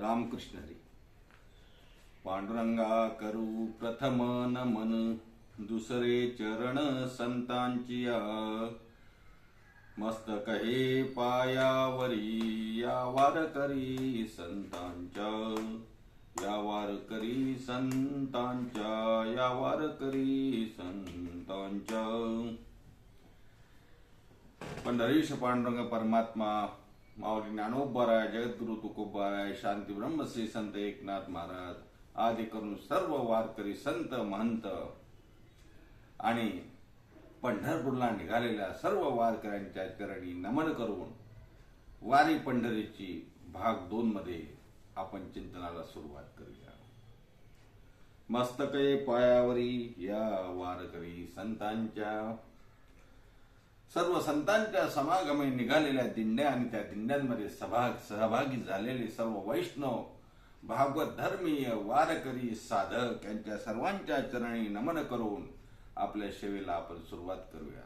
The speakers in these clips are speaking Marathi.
रामकृष्ण हरी. पांडुरंगा करू प्रथम नमन, दुसरे चरण संतांचिया. मस्तक हे पायावरी, या वारकरी संतांच्या, या वारकरी संतांच्या, या वारकरी संतांच्या. पंढरीश पांडुरंग परमात्मा, माऊली ज्ञानोबाराय, जगद्गुरु तुकोबाराय, शांती ब्रह्मश्री संत एकनाथ महाराज आदी करून सर्व वारकरी संत महंत आणि पंढरपूरला निघालेल्या सर्व वारकऱ्यांच्या चरणी नमन करून वारी पंढरीची भाग 2 मध्ये आपण चिंतनाला सुरुवात करूया. मस्तके पायावरी, या वारकरी संतांच्या. सर्व संतांच्या समागमे निघालेल्या दिंड्या आणि त्या दिंड्यांमध्ये सहभागी झालेले सर्व वैष्णव, भागवत धर्मीय, वारकरी, साधक यांच्या सर्वांच्या चरणी नमन करून आपल्या सेवेला आपण सुरुवात करूया.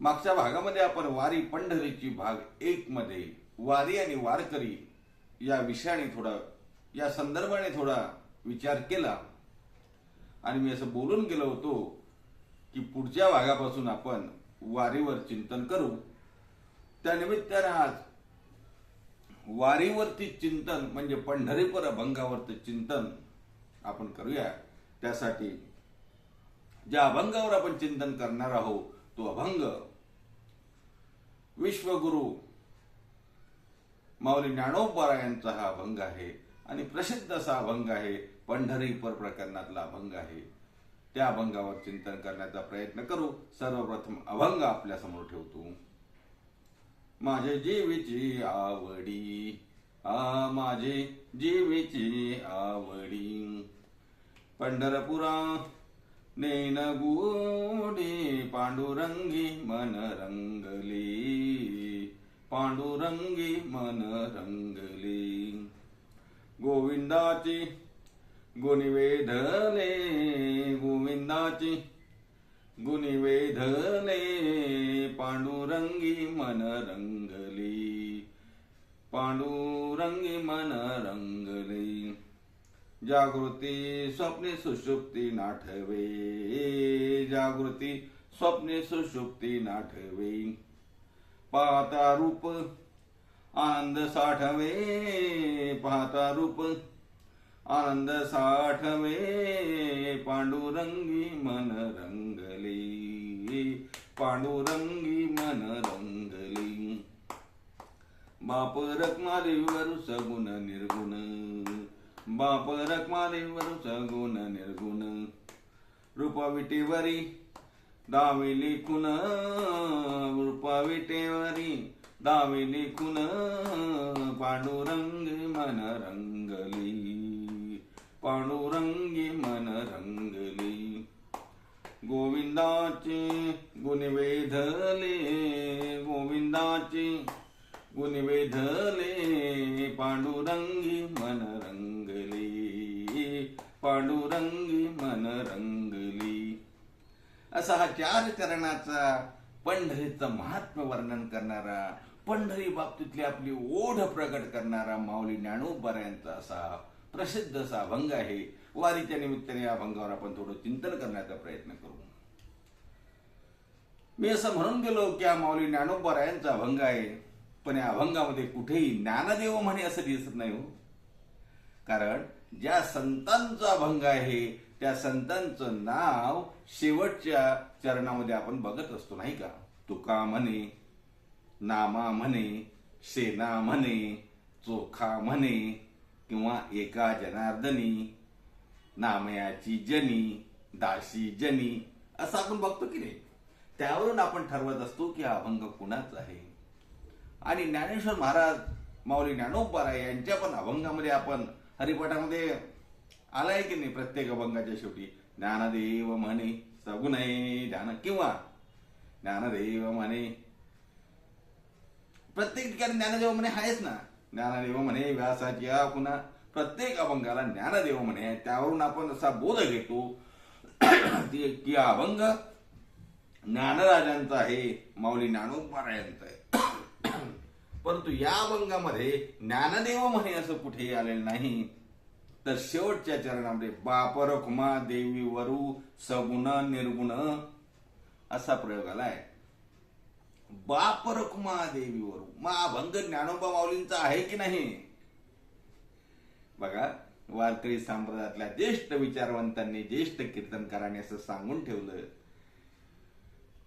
मागच्या भागामध्ये आपण वारी पंढरीची भाग 1 मध्ये वारी आणि वारकरी या विषयाने या संदर्भाने थोडा विचार केला आणि मी असं बोलून गेलो होतो की पुढच्या भागापासून आपण वारीवर चिंतन करू. त्या निमित्ताने आज वारीवरती चिंतन म्हणजे पंढरीपर अभंगावरती चिंतन आपण करूया. त्यासाठी ज्या अभंगावर आपण चिंतन करणार आहोत तो अभंग विश्वगुरु माऊली ज्ञानोबा यांचा हा अभंग आहे आणि प्रसिद्ध असा अभंग आहे. पंढरीपर प्रकरणातला अभंग आहे. त्या अभंगावर चिंतन करण्याचा प्रयत्न करू. सर्वप्रथम अभंग आपल्या समोर ठेवतो. माझे जीवीची आवडी, माझे जीवीची आवडी, पंढरपुरा नेन गुडी, पांडुरंगी मन रंगली, पांडुरंगी मन रंगली. गोविंदाची गुणी वेधले, गोविंदाची गुणी वेधले, पांडुरंगी मन रंगली, पांडुरंगी मन रंगली. जागृती स्वप्ने सुषुप्ती नाठवे, जागृती स्वप्ने सुषुप्ती नाठवे. पाहता रूप आनंद साठवे, पाहता रूप आनंद साठवे, पांडुरंगी मन रंगली, पांडुरंगी मन रंगली. बाप रखमादेवीवर सगुण निर्गुण, बाप रखमादेवीवर सगुण निर्गुण. रूपाविटेवरी दावी लिखून, रूपाविटेवरी दावी लिखून, पांडुरंगी मन रंगली, पांडुरंगी मन रंगली. गोविंदाचे गुण वेधले, गोविंदाचे गुण वेधले, पांडुरंगी मन रंगली, पांडुरंगी मन रंगली. असा हा 4 चरणाचा पंढरीचं महात्म्य वर्णन करणारा, पंढरी बाबतीतली आपली ओढ प्रकट करणारा माऊली ज्ञानोबा यांचा असा प्रसिद्ध असा अभंग आहे. वारीच्या निमित्ताने या अभंगावर आपण थोडं चिंतन करण्याचा प्रयत्न करू. मी असं म्हणून गेलो की हा माऊली ज्ञानोबा यांचा अभंग आहे, पण या अभंगामध्ये कुठेही ज्ञानदेव म्हणे असं दिसत नाही हो. कारण ज्या संतांचा अभंग आहे त्या संतांचं नाव शेवटच्या चरणामध्ये आपण बघत असतो नाही का. तुका म्हणे, नामा म्हणे, सेना म्हणे, चोखा म्हणे, किंवा एका जनार्दनी, नामयाची जनी, दासी जनी, असं आपण बघतो की नाही. त्यावरून आपण ठरवत असतो की हा अभंग कुणाचा आहे. आणि ज्ञानेश्वर महाराज माऊली ज्ञानोबा यांच्या पण अभंगामध्ये आपण हरिपाठामध्ये आलाय की नाही. प्रत्येक अभंगाच्या शेवटी ज्ञानदेव म्हणे सगुणे ध्यान, किंवा ज्ञानदेव म्हणे, प्रत्येक ठिकाणी ज्ञानदेव म्हणे आहेच ना. ज्ञानदेव म्हणे व्यासाची पुन्हा प्रत्येक अभंगाला ज्ञानदेव म्हणे. त्यावरून आपण असा बोध घेतो की अभंग ज्ञानराजांचा आहे, माऊली ज्ञानोबा यांचा आहे. परंतु या अभंगामध्ये ज्ञानदेव म्हणे असं कुठेही आलेलं नाही. तर शेवटच्या चरणामध्ये बाप रखुमा देवी वरू सगुण निर्गुण असा प्रयोग आलाय. बाप रखुमा देवी वरू, मग अभंग ज्ञानोबा माऊलींचा आहे की नाही? बघा, वारकरी संप्रदायातल्या ज्येष्ठ विचारवंतांनी, ज्येष्ठ कीर्तनकारांनी असं सांगून ठेवलं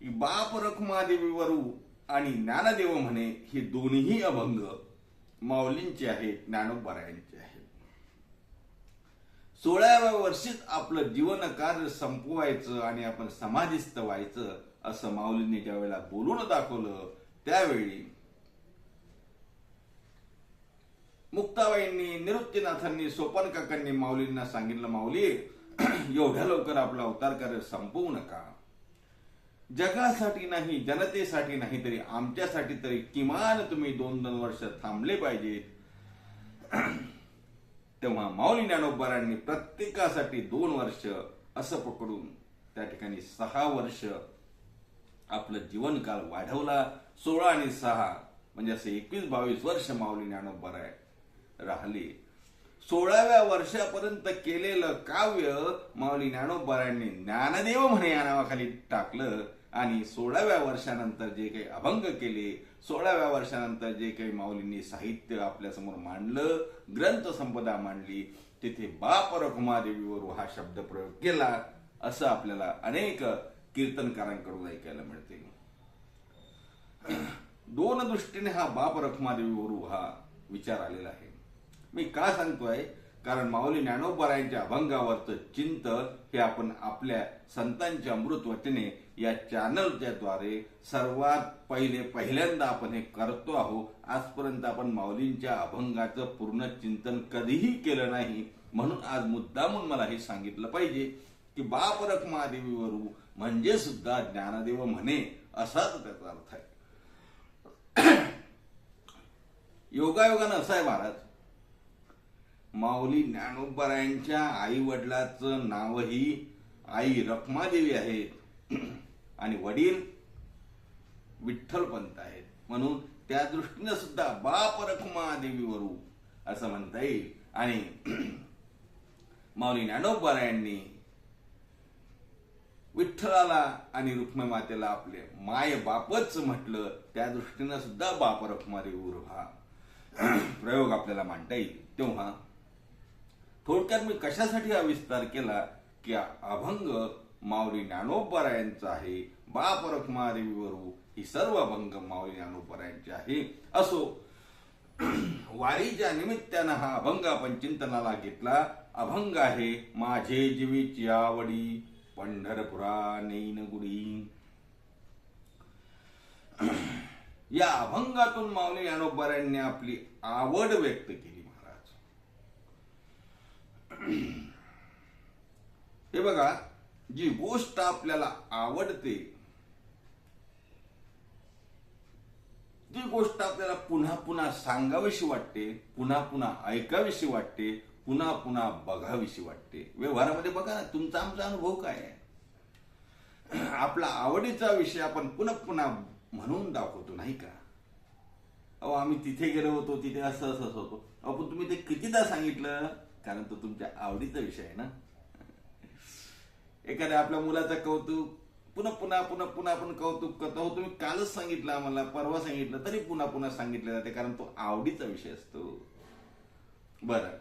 की बाप रखुमा देवी वरू आणि ज्ञानदेव म्हणे ही दोन्ही अभंग माऊलींचे आहेत, ज्ञानोबारायांचे आहेत. 16व्या वर्षीच आपलं जीवन कार्य संपवायचं आणि आपण समाधिस्थ व्हायचं असं माऊलींनी ज्या वेळेला बोलून दाखवलं, त्यावेळी मुक्ताबाईंनी, निवृत्तीनाथांनी, सोपान काकांनी माऊलींना सांगितलं, माऊली एवढ्या लवकर आपला अवतार कार्य संपवू नका. जगासाठी नाही, जनतेसाठी नाही तरी आमच्यासाठी तरी किमान तुम्ही 2-2 वर्ष थांबले पाहिजेत. तेव्हा माऊली ज्ञानोबारांनी प्रत्येकासाठी 2 वर्ष असं पकडून त्या ठिकाणी 6 वर्ष आपलं जीवनकाल वाढवला. 16 आणि 6 म्हणजे असे 21-22 वर्ष माऊली ज्ञानोबाराय राहिले. 16व्या वर्षापर्यंत केलेलं काव्य माऊली ज्ञानोबारांनी ज्ञानदेव म्हणे या नावाखाली टाकलं आणि 16व्या वर्षानंतर जे काही अभंग केले, 16व्या वर्षानंतर जे काही माऊलींनी साहित्य आपल्यासमोर मांडलं, ग्रंथ संपदा मांडली, तिथे बाप रखुमा देवीवर हा शब्द प्रयोग केला असं आपल्याला अनेक कीर्तनकारांकडून ऐकायला मिळते. 2 दृष्टीने हा बाप रखुमा देवीवर हा विचार आलेला आहे. मी का सांगतोय? कारण माऊली ज्ञानोबारायांच्या अभंगावरचं चिंतन हे आपण आपल्या संतांच्या अमृत वचने या चॅनलच्या द्वारे सर्वात पहिल्यांदा आपण हे करतो आहोत. आजपर्यंत आपण माऊलींच्या अभंगाचं पूर्ण चिंतन कधीही केलं नाही, म्हणून आज मुद्दामून मला हे सांगितलं पाहिजे की बाप रखुमा देवीवरू म्हणजे सुद्धा ज्ञानदेव म्हणे असाच त्याचा अर्थ आहे. योगायोगानं असं आहे महाराज, माऊली ज्ञानोबारायांच्या आई वडिलाचं नावही आई रखुमादेवी आहेत आणि वडील विठ्ठलपंत आहेत, म्हणून त्या दृष्टीने सुद्धा बाप रखुमा देवीवरू असं म्हणता येईल. आणि माऊली ज्ञानोबारायांनी विठ्ठलाला आणि रुक्मिणी मातेला आपले माय बापच म्हटलं, त्या दृष्टीनं सुद्धा बाप रखुमा देवीवरू हा प्रयोग आपल्याला मांडता येईल. तेव्हा थोडक्यात मी कशासाठी हा विस्तार केला की अभंग माऊली ज्ञानोबारायांचा आहे, बाप रखुमा देवीवरू ही सर्व अभंग माऊली ज्ञानोबारायांचे आहे. असो, वारीच्या निमित्तानं हा अभंग आपण चिंतनाला घेतला. अभंग आहे माझे जीवीची आवडी पंढरपुरा नेईन गुडी. या अभंगातून माऊली ज्ञानोबारायांनी आपली आवड व्यक्त केली महाराज. हे बघा, जी गोष्ट आपल्याला आवडते, जी गोष्ट आपल्याला पुन्हा पुन्हा सांगावीशी वाटते, पुन्हा पुन्हा ऐकावीशी वाटते, पुन्हा पुन्हा बघावीशी वाटते. व्यवहारामध्ये बघा ना, तुमचा आमचा अनुभव काय आहे? आपला आवडीचा विषय आपण पुन्हा पुन्हा म्हणून दाखवतो नाही का? अहो आम्ही तिथे गेलो होतो, तिथे असं असं होतो. अहो पण तुम्ही ते कितीदा सांगितलं? कारण तो तुमच्या आवडीचा विषय आहे ना. एखाद्या आपल्या मुलाचं कौतुक पुन्हा पुन्हा पुन्हा पुन्हा आपण कौतुक करतो. तुम्ही कालच सांगितलं आम्हाला, परवा सांगितलं, तरी पुन्हा पुन्हा सांगितलं जाते, कारण तो आवडीचा विषय असतो. बरं,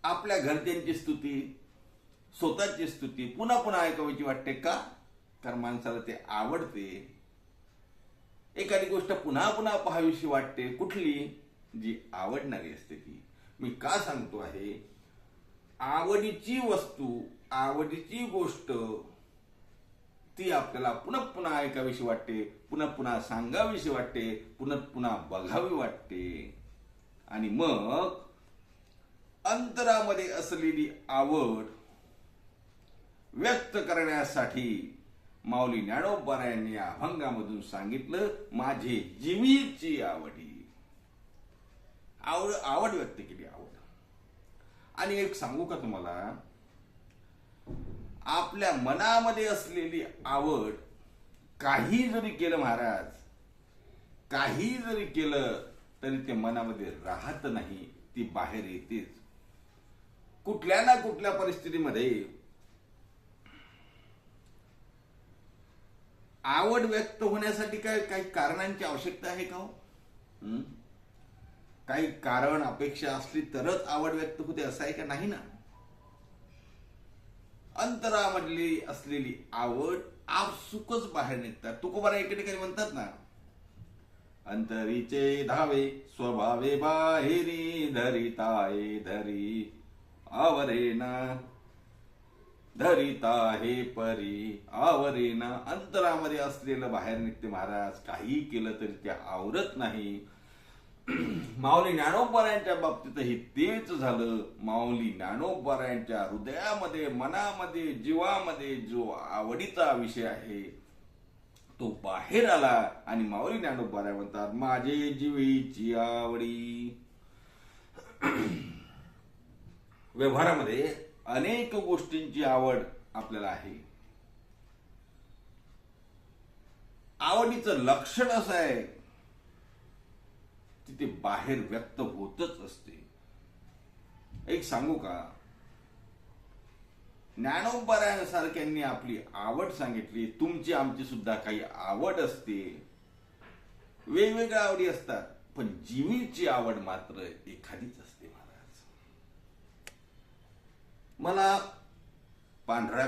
आपल्या घरच्यांची स्तुती, स्वतःची स्तुती पुन्हा पुन्हा ऐकावीची वाटते का? कारण माणसाला ते आवडते. एखादी गोष्ट पुन्हा पुन्हा पाहावीशी वाटते, कुठली? जी आवडणारी असते ती. मी का सांगतो आहे, आवडीची वस्तू, आवडीची गोष्ट ती आपल्याला पुन्हा पुन्हा ऐकावीशी वाटते, पुन्हा पुन्हा सांगावीशी वाटते, पुन्हा पुन्हा बघावी वाटते. आणि मग अंतरामध्ये असलेली आवड व्यक्त करण्यासाठी माऊली ज्ञानोबारायांनी या अभंगामधून सांगितलं, माझे जीवीची आवडी. आवड व्यक्त केली, आवड. आणि एक सांगू का तुम्हाला, आपल्या मनामध्ये असलेली आवड काही जरी केलं महाराज काही जरी केलं तरी ते मनामध्ये राहत नाही, ती बाहेर येतेच. कुठल्या ना कुठल्या परिस्थितीमध्ये आवड व्यक्त होण्यासाठी काही कारणांची आवश्यकता आहे का हो? काही कारण अपेक्षा असली तरच आवड व्यक्त होते असं आहे का? नाही ना. अंतरामधली असलेली आवड आपसुकच बाहेर निघतात. तुकोबारा एके ठिकाणी म्हणतात ना, अंतरीचे धावे स्वभावे बाहेरी धरिताये धरी आवरेना धरिता हे परी आवरेना. अंतरामध्ये असलेलं बाहेर निघते महाराज. काही केलं तरी ते आवरत नाही. माऊली ज्ञानोबारायांच्या बाबतीतही तेच झालं. माऊली ज्ञानोबारायांच्या हृदयामध्ये, मनामध्ये, जीवामध्ये जो आवडीचा विषय आहे तो बाहेर आला आणि माऊली ज्ञानोबाराय म्हणतात, माझे जीवीची आवडी. व्यवहारामध्ये अनेक गोष्टींची आवड आपल्याला आहे. आवडीचं लक्षण असं आहे, तिथे बाहेर व्यक्त होतच असते. एक सांगू का, ज्ञानोबारायांसारख्यांनी आपली आवड सांगितली. तुमची आमची सुद्धा काही आवड असते, वेगवेगळ्या आवडी असतात, पण जीवीची आवड मात्र एखादीच असते महाराज. मला पांढरा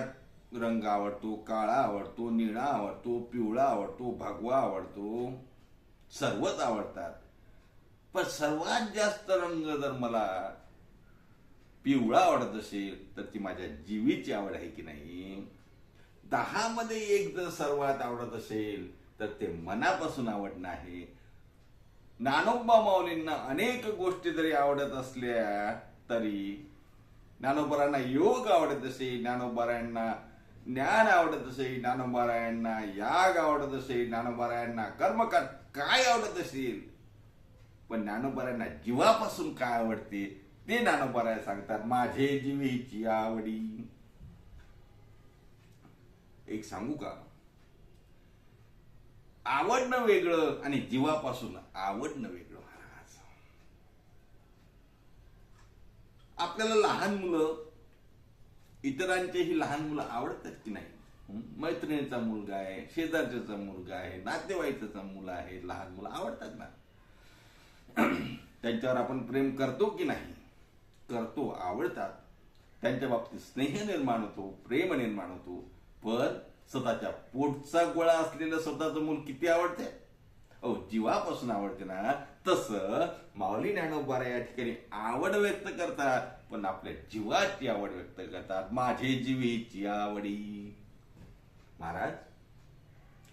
रंग आवडतो, काळा आवडतो, निळा आवडतो, पिवळा आवडतो, भगवा आवडतो, सर्वच आवडतात. पण सर्वात जास्त रंग जर मला पिवळा आवडत असेल तर ती माझ्या जीवीची आवड आहे की नाही. 10 मध्ये 1 जर सर्वात आवडत असेल तर ते मनापासून आवड नाही. ज्ञानोबा माऊलींना अनेक गोष्टी जरी आवडत असल्या तरी, ज्ञानोबारायांना योग आवडत असेल, ज्ञानोबारायांना ज्ञान आवडत असेल, ज्ञानोबारायांना याग आवडत असेल, ज्ञानोबारायांना कर्मकांड काय आवडत असेल, पण ज्ञानोबारायांना जीवापासून काय आवडते ते ज्ञानोबाराय सांगतात, माझे जीवीची आवडी. एक सांगू का, आवडणं वेगळं आणि जीवापासून आवडणं वेगळं महाराज. आपल्याला लहान मुलं, इतरांचेही लहान मुलं आवडतात की नाही? मैत्रिणीचा मुलगा आहे, शेजारच्याचा मुलगा आहे, नातेवाईकाचा मुलं आहे, लहान मुलं आवडतात ना. त्यांच्यावर आपण प्रेम करतो की नाही? करतो, आवडतात. त्यांच्या बाबतीत स्नेह निर्माण होतो, प्रेम निर्माण होतो. पण स्वतःच्या पोटचा गोळा असलेलं स्वतःचं मूल किती आवडते? जीवापासून आवडते ना. तसं माऊली ज्ञानोबा या ठिकाणी आवड व्यक्त करतात, पण आपल्या जीवाची आवड व्यक्त करतात, माझे जीवीची आवडी. महाराज,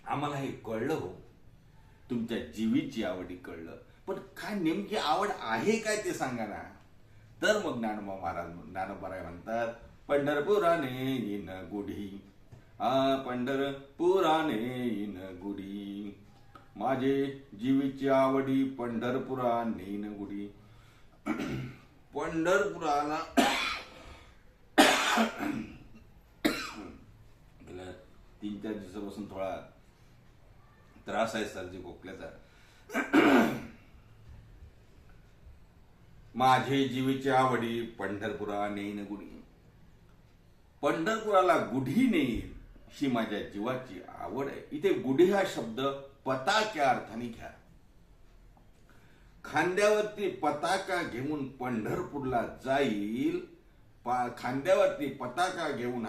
आम्हाला हे कळलं हो, तुमच्या जीवीची आवडी कळलं, पण काय नेमकी आवड आहे काय ते सांगा ना. तर मग ज्ञानोबा महाराज, ज्ञानोबाराय म्हणतात, पंढरपुराने येईन गुढी, पंढरपुराने येईन गुढी, माझे जीवीची आवडी पंढरपुराने येईन गुढी. पंढरपुराला गेल्या 3-4 दिवसापासून थोडा त्रास आहे सर्दी खोकल्याचा. माझे जीवीची आवडी पंढरपुरा नेईन गुढी, पंढरपुराला गुढी नेईल ही माझ्या जीवाची आवड आहे. इथे गुढी हा शब्द पताक्या अर्थाने घ्या. खांद्यावरती पताका घेऊन पंढरपूरला जाईल, खांद्यावरती पताका घेऊन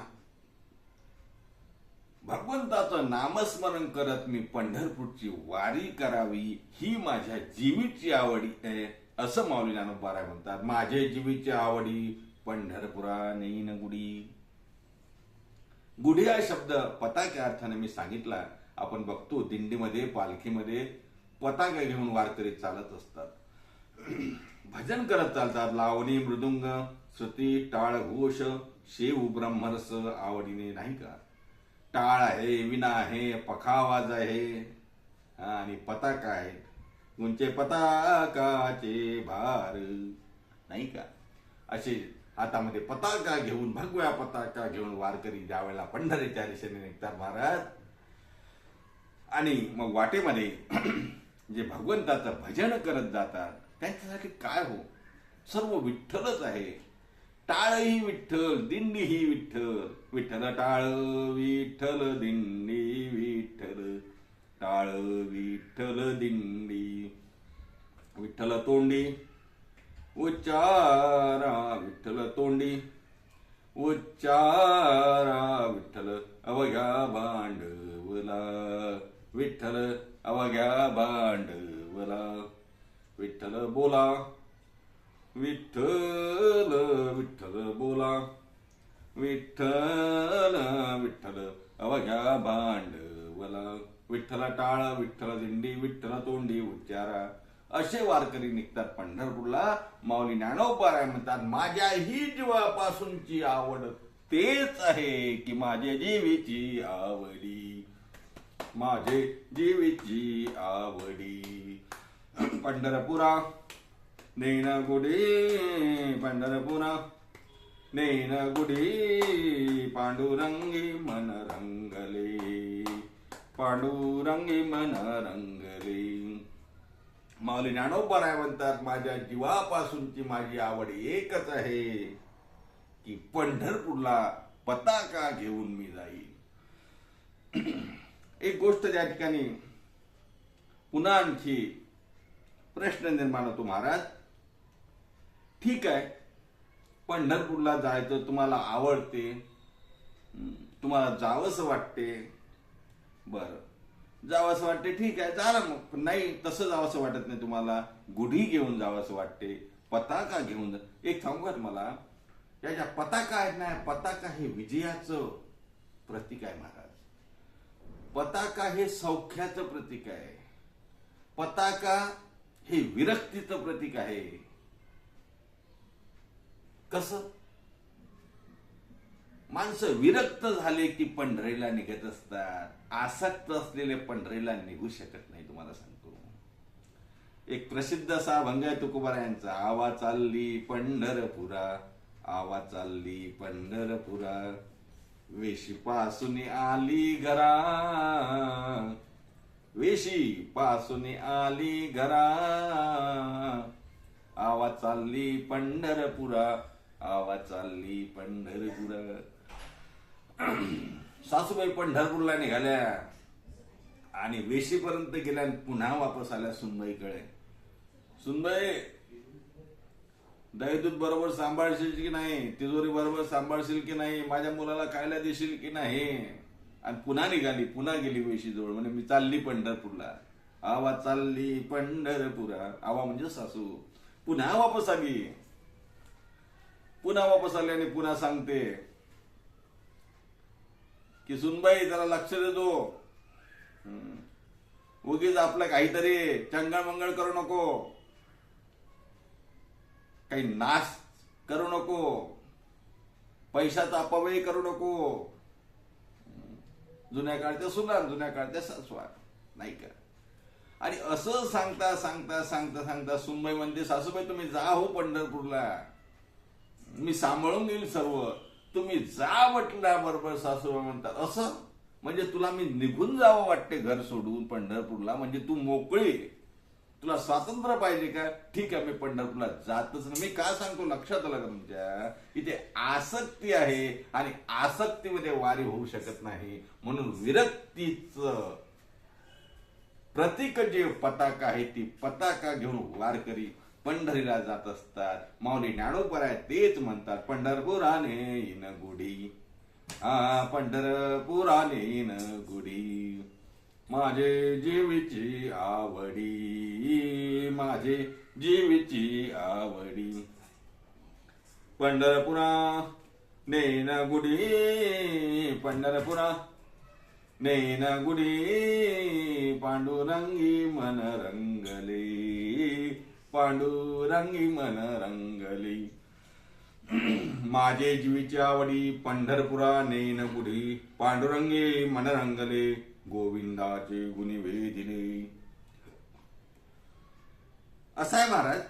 भगवंताचं नामस्मरण करत मी पंढरपूरची वारी करावी ही माझ्या जीवीची आवडी आहे, असं माऊली ज्ञानोबाराय म्हणतात. माझे जीवीची आवडी पंढरपुरा नेईन गुढी. गुढी हा शब्द पताक्या अर्थाने मी सांगितला. आपण बघतो दिंडीमध्ये, पालखीमध्ये पताका घेऊन वारकरी चालत असतात, भजन करत चालतात. लावणी, मृदुंग, श्रुती, टाळ, घोष, शेव ब्रह्मरस आवडीने नाही का. टाळ आहे, विना आहे, पखावाज आहे आणि पताका आहे. उंचे पताकाचे भार नाही का. असे हातामध्ये पताका घेऊन, भगव्या पताका घेऊन वारकरी ज्यावेळेला पंढरीच्या दिशेने निघतात महाराज. आणि मग वाटेमध्ये जे भगवंताचं भजन करत जातात त्यांच्यासाठी काय हो, सर्व विठ्ठलच आहे. टाळही विठ्ठल, दिंडी ही विठ्ठल. विठ्ठल टाळ, विठ्ठल दिंडी, विठ्ठल टाळ, विठ्ठल दिंडी. विठ्ठल तोंडी उच्चारा, विठ्ठल तोंडी उच्चारा. विठ्ठल अवघ्या भांडवला, विठ्ठल अवघ्या भांडवला. विठ्ठल बोला, विठ्ठल विठ्ठल बोला. विठ्ठल विठ्ठल अवघ्या भांडवला. विठ्ठल टाळ, विठ्ठल दिंडी, विठ्ठल तोंडी उच्चारा. असे वारकरी निघतात पंढरपूरला. माऊली ज्ञानोबा म्हणतात, माझ्याही जीवापासूनची आवड तेच आहे की माझे जीवीची आवडी, माझे जीवीची आवडी. पंढरपुरा नैन गुढी, पंढरपुरा नैन गुढी. पांडुरंगी मन रंगले, पांडुरंगी मन रंगले. माऊली ज्ञानोबा म्हणतात, माझ्या जीवापासूनची माझी आवड एकच आहे की पंढरपूरला पताका घेऊन मी जाईल. एक गोष्ट त्या ठिकाणी पुन्हा आणखी प्रश्न निर्माण होतो, महाराज ठीक आहे पंढरपूरला जायचं तुम्हाला आवडते, तुम्हाला जावंसं वाटते, बरं जावंसं वाटते, ठीक आहे जा ना मग. नाही तसं जावंसं वाटत नाही, तुम्हाला गुढी घेऊन जावंसं वाटते, पताका घेऊन जा. एक सांगू का तुम्हाला, या ज्या पताका आहेत ना, पताका हे विजयाचं प्रतीक आहे महाराज. पताका हे सौख्याचं प्रतीक आहे. पताका हे विरक्तीचं प्रतीक आहे. कसं माणसं विरक्त झाले की पंढरीला निघत असतात, आसक्त असलेले पंढरीला निघू शकत नाही. तुम्हाला सांगतो, एक प्रसिद्ध असा अभंग आहे तुकोबारायांचा, आवा चालली पंढरपुरा, आवा चालली पंढरपुरा. वेशी पासून आली घरा, वेशी पासून आली घरा. आवा चालली पंढरपुरा, आवा चालली पंढरपुरा. सासूबाई पंढरपूरला निघाल्या आणि वेशीपर्यंत गेल्या आणि पुन्हा वापस आल्या सुनबाईकडे. सुनबाई दहीदूध बरोबर सांभाळशील की नाही, तिजोरी बरोबर सांभाळशील की नाही, माझ्या मुलाला खायला देशील की नाही. आणि पुन्हा निघाली, पुन्हा गेली वेशीजवळ, म्हणजे मी चालली पंढरपूरला. आवा चालली पंढरपुरा, आवा म्हणजे सासू. पुन्हा वापस आली, पुन्हा वापस आली आणि पुन्हा सांगते की सुनबाई जरा लक्ष देतो, उगीच आपलं काहीतरी चंगळ मंगळ करू नको, काही नाश करू नको, पैशाचा अपव्यय करू नको. जुन्या काळच्या सुना, जुन्या काळच्या सासवा, नाही का. आणि असं सांगता सांगता सांगता सांगता सुनबाई म्हणते, सासूबाई तुम्ही जा हो पंढरपूरला, मी सांभाळून घेईल सर्व, तुम्ही जा म्हटल्या बरोबर. सासूबाई म्हणतात, असं म्हणजे तुला मी निघून जावं वाटते घर सोडून पंढरपूरला, म्हणजे तू मोकळी, तुला स्वातंत्र्य पाहिजे का? ठीक आहे मी पंढरपूरला जातच नाही. मी काय सांगतो लक्षात आलं का तुमच्या, इथे आसक्ती आहे आणि आसक्तीमध्ये वारी होऊ शकत नाही. म्हणून विरक्तीचं प्रतीक जे पताका आहे, ती पताका घेऊन वारकरी पंढरीला जात असतात. माऊली ज्ञानोबा तेच म्हणतात, पंढरपुराने येईन गुढी, पंढरपुराने येईन गुढी. माझे जीवीची आवडी, माझे जीवीची आवडी. पंढरपुरा नेन गुढी, पंढरपुरा नेन गुढी. पांडुरंगी मन रंगले, पांडुरंगी मन रंगले. माझे जीवीची आवडी, पंढरपुरा नेन गुढी. पांडुरंगी मन रंगले, गोविंदाचे गुणी वेदिले. असं आहे महाराज.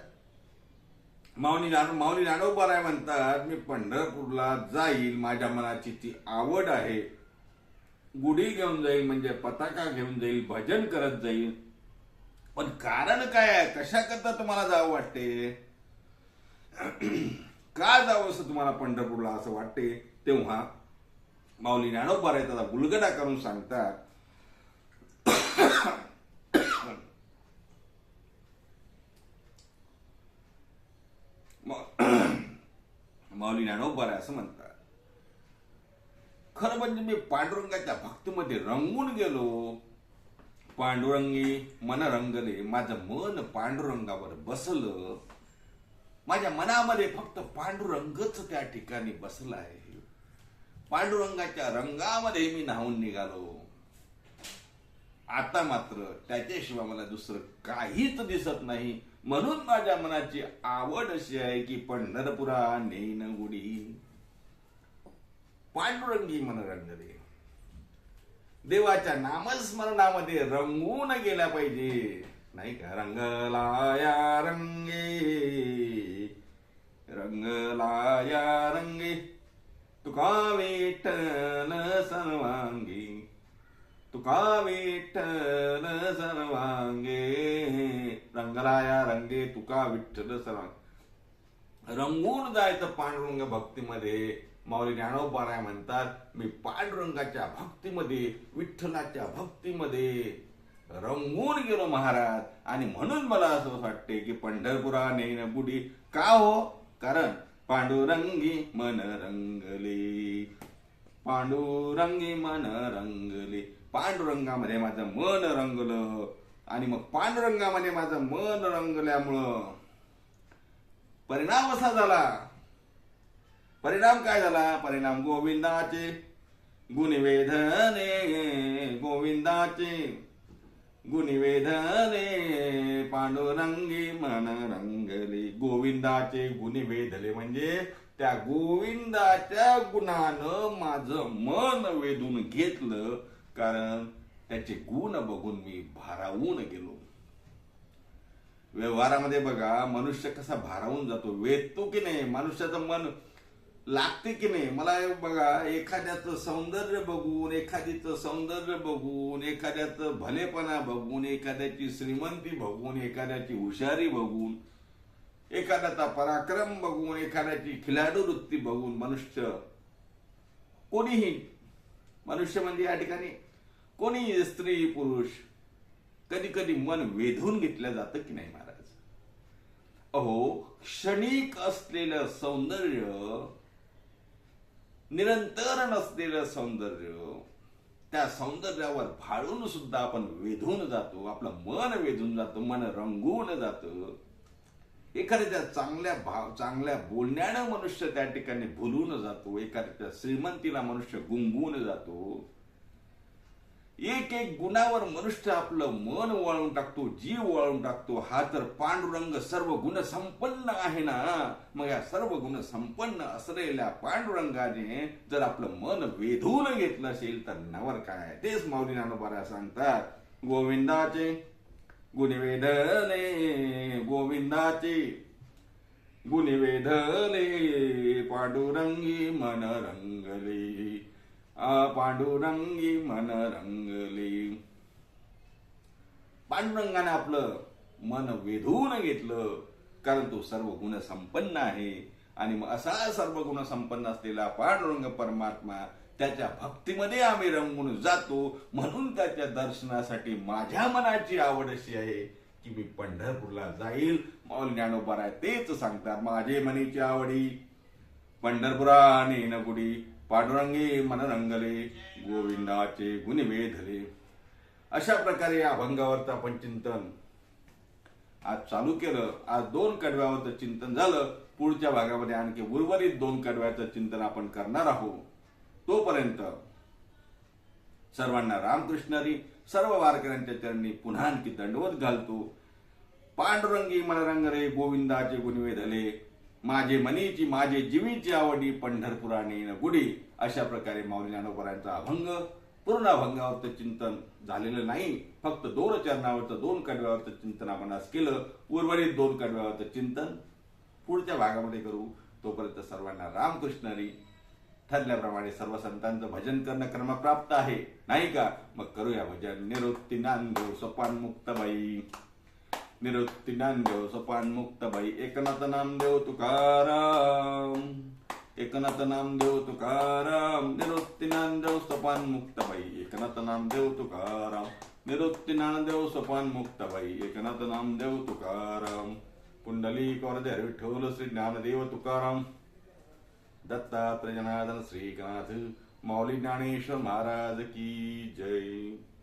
माऊली ज्ञानोबा म्हणतात, मी पंढरपूरला जाईल, माझ्या मनाची ती आवड आहे. गुढी घेऊन जाईल म्हणजे पताका घेऊन जाईल, भजन करत जाईल. पण कारण काय आहे? कशा करता तुम्हाला जावं वाटते? का जावं असं तुम्हाला पंढरपूरला असं वाटते? तेव्हा माऊली ज्ञानोबा त्याचा गुलगडा करून सांगतात. माऊली ज्ञानोबा असं म्हणतात, खरं म्हणजे मी पांडुरंगाच्या भक्तीमध्ये रंगून गेलो. पांडुरंगी मन रंगले, माझं मन पांडुरंगावर बसलं. माझ्या मनामध्ये फक्त पांडुरंगच त्या ठिकाणी बसला आहे. पांडुरंगाच्या रंगामध्ये मी न्हावून निघालो. आता मात्र त्याच्याशिवाय मला दुसरं काहीच दिसत नाही. म्हणून माझ्या मनाची आवड अशी आहे की पंढरपुरा नेन गुडी. पांडुरंगी मन रंगले, देवाच्या नामस्मरणामध्ये रंगून गेल्या पाहिजे, नाही का? रंगलाया रंगे, रंगलाया रंगे, तुका विठ्ठल सर्वांगी, तुका विठ्ठल सर्वांगे. रंगलाया रंगे, तुका विठ्ठल सर्वांगे. रंगून जायचं पांडुरंग भक्तीमध्ये. माऊली ज्ञानोबा म्हणतात, मी पांडुरंगाच्या भक्तीमध्ये, विठ्ठलाच्या भक्तीमध्ये रंगून गेलो महाराज. आणि म्हणून मला असं वाटते की पंढरपुरा नेन गुडी. का हो? कारण पांडुरंगी मन रंगले, पांडुरंगी मन रंगले. पांडुरंगामध्ये माझं मन रंगलं. आणि मग पांडुरंगामध्ये माझं मन रंगल्यामुळं परिणाम असा झाला. परिणाम काय झाला? परिणाम गोविंदाचे गुणवेधने, गोविंदाचे गुणवेधने, पांडुरंगी मन रंगले. गोविंदाचे गुणवेधले म्हणजे त्या गोविंदाच्या गुणानं माझं मन वेधून घेतलं. कारण त्याचे गुण बघून मी भारावून गेलो. व्यवहारामध्ये बघा, मनुष्य कसा भारावून जातो, वेधतो की नाही, मनुष्याचं मन लागते की नाही. मला बघा, एखाद्याचं सौंदर्य बघून, एखादीचं सौंदर्य बघून, एखाद्याचं भलेपणा बघून, एखाद्याची श्रीमंती बघून, एखाद्याची हुशारी बघून, एखाद्याचा पराक्रम बघून, एखाद्याची खिलाडू वृत्ती बघून मनुष्य, कोणीही मनुष्य म्हणजे या ठिकाणी कोणी स्त्री पुरुष, कधी कधी मन वेधून घेतलं जातं की नाही महाराज? अहो, क्षणिक असलेलं सौंदर्य, निरंतर नसलेलं सौंदर्य, त्या सौंदर्यावर भाळून सुद्धा आपण वेधून जातो. आपलं मन वेधून जातं, मन रंगून जातं. एखाद्या चांगल्या बोलण्यानं मनुष्य त्या ठिकाणी भुलून जातो. एखाद्या श्रीमंतीला मनुष्य गुंगून जातो. एक एक गुणावर मनुष्य आपलं मन वळून टाकतो, जीव वळून टाकतो. हा तर पांडुरंग सर्व गुण संपन्न आहे ना. मग या सर्व गुण संपन्न असलेल्या पांडुरंगाने जर आपलं मन वेधून घेतलं असेल तर नवर काय? तेच माऊली ज्ञानोबा सांगतात, गोविंदाचे गुणवेधले, गोविंदाचे गुणवेधले, पांडुरंगी मन रंगले, पांडुरंगी मन रंगले. पांडुरंगाने आपलं मन वेधून घेतलं, कारण तो सर्व गुण संपन्न आहे. आणि मग असा सर्व गुण संपन्न असलेला पांडुरंग परमात्मा, त्याच्या भक्तीमध्ये आम्ही रंगून जातो. म्हणून त्याच्या दर्शनासाठी माझ्या मनाची आवड अशी आहे की मी पंढरपूरला जाईल. माऊली ज्ञानोबा तेच सांगतात, माझे मनीची आवडी पंढरपुरा नेन गुडी, पांडुरंगी मन रंगले, गोविंदाचे गुण वेधले. अशा प्रकारे या अभंगावरचं आपण चिंतन आज चालू केलं. आज 2 कडव्यावरचं चिंतन झालं. पुढच्या भागामध्ये आणखी उर्वरित 2 कडव्याचं चिंतन आपण करणार आहोत. तोपर्यंत सर्वांना रामकृष्ण हरी. सर्व वारकऱ्यांच्या चरणी पुन्हा आणखी दंडवत घालतो. पांडुरंगी मन रंगले, गोविंदाचे गुण वेधले, माझे मनीची माझे जीवीची आवडी पंढरपुरा नेन गुडी. अशा प्रकारे माऊली ज्ञानोबांचा अभंग, पूर्ण अभंगावरचं चिंतन झालेलं नाही. फक्त 2 चरणावरचं 2 कडव्यावरचं चिंतन आपण आज केलं. उर्वरित 2 कडव्यावरचं चिंतन पुढच्या भागामध्ये करू. तोपर्यंत सर्वांना रामकृष्ण हरी. ठरल्याप्रमाणे सर्व संतांचं भजन करणं क्रमप्राप्त आहे, नाही का? मग करूया भजन. निवृत्ती नांदेव सोपान मुक्तबाई. निवृत्ती ज्ञानदेव सोपान मुक्ताबाई एकनाथ नामदेव तुकाराम. एकनाथ नामदेव तुकाराम. निवृत्ती ज्ञानदेव सोपान मुक्ताबाई एकनाथ नामदेव तुकाराम. निवृत्ती ज्ञानदेव सोपान मुक्ताबाई एकनाथ नामदेव तुकाराम. पुंडलिक वरदे हरी विठ्ठल श्री ज्ञानदेव तुकाराम. दत्तात्रय जनार्दन श्रीनाथ माऊली ज्ञानेश्वर महाराज की जय.